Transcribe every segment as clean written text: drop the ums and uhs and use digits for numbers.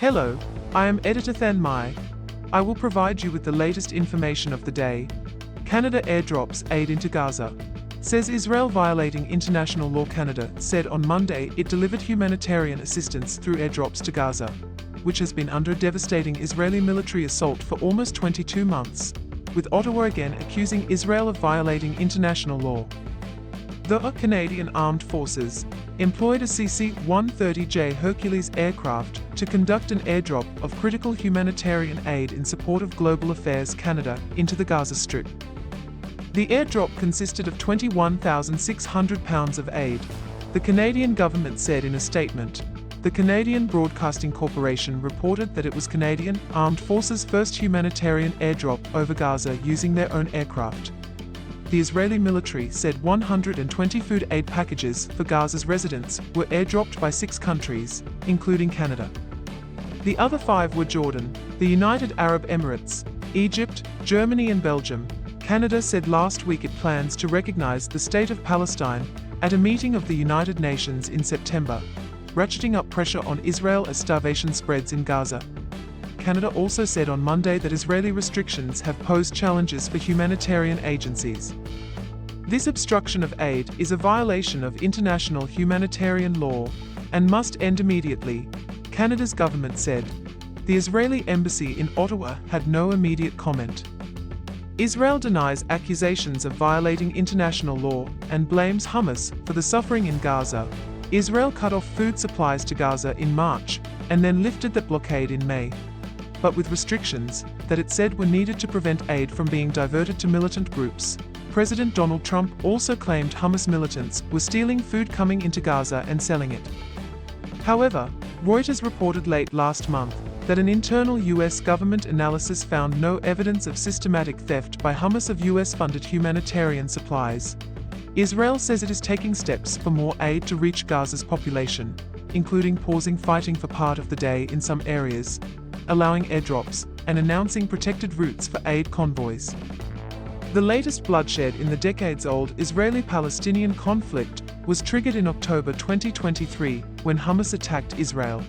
Hello, I am Editor Than Mai. I will provide you with the latest information of the day. Canada airdrops aid into Gaza. Says Israel violating international law. Canada said on Monday it delivered humanitarian assistance through airdrops to Gaza, which has been under a devastating Israeli military assault for almost 22 months, with Ottawa again accusing Israel of violating international law. The Canadian Armed Forces employed a CC-130J Hercules aircraft to conduct an airdrop of critical humanitarian aid in support of Global Affairs Canada into the Gaza Strip. The airdrop consisted of 21,600 pounds of aid, the Canadian government said in a statement. The Canadian Broadcasting Corporation reported that it was Canadian Armed Forces' first humanitarian airdrop over Gaza using their own aircraft. The Israeli military said 120 food aid packages for Gaza's residents were airdropped by 6 countries, including Canada. The other 5 were Jordan, the United Arab Emirates, Egypt, Germany and Belgium. Canada said last week it plans to recognize the State of Palestine at a meeting of the United Nations in September, ratcheting up pressure on Israel as starvation spreads in Gaza. Canada also said on Monday that Israeli restrictions have posed challenges for humanitarian agencies. This obstruction of aid is a violation of international humanitarian law and must end immediately, Canada's government said. The Israeli embassy in Ottawa had no immediate comment. Israel denies accusations of violating international law and blames Hamas for the suffering in Gaza. Israel cut off food supplies to Gaza in March and then lifted that blockade in May, but with restrictions that it said were needed to prevent aid from being diverted to militant groups. President Donald Trump also claimed Hamas militants were stealing food coming into Gaza and selling it. However, Reuters reported late last month that an internal U.S. government analysis found no evidence of systematic theft by Hamas of U.S.-funded humanitarian supplies. Israel says it is taking steps for more aid to reach Gaza's population, including pausing fighting for part of the day in some areas, allowing airdrops, and announcing protected routes for aid convoys. The latest bloodshed in the decades-old Israeli-Palestinian conflict was triggered in October 2023 when Hamas attacked Israel,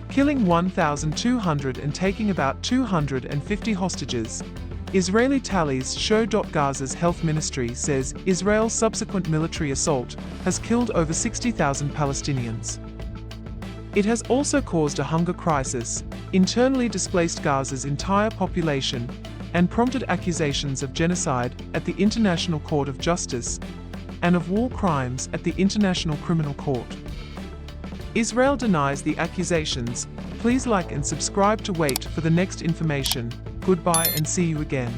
killing 1,200 and taking about 250 hostages. Israeli tallies show. Gaza's health ministry says Israel's subsequent military assault has killed over 60,000 Palestinians. It has also caused a hunger crisis, internally displaced Gaza's entire population, and prompted accusations of genocide at the International Court of Justice and of war crimes at the International Criminal Court. Israel denies the accusations. Please like and subscribe to wait for the next information. Goodbye and see you again.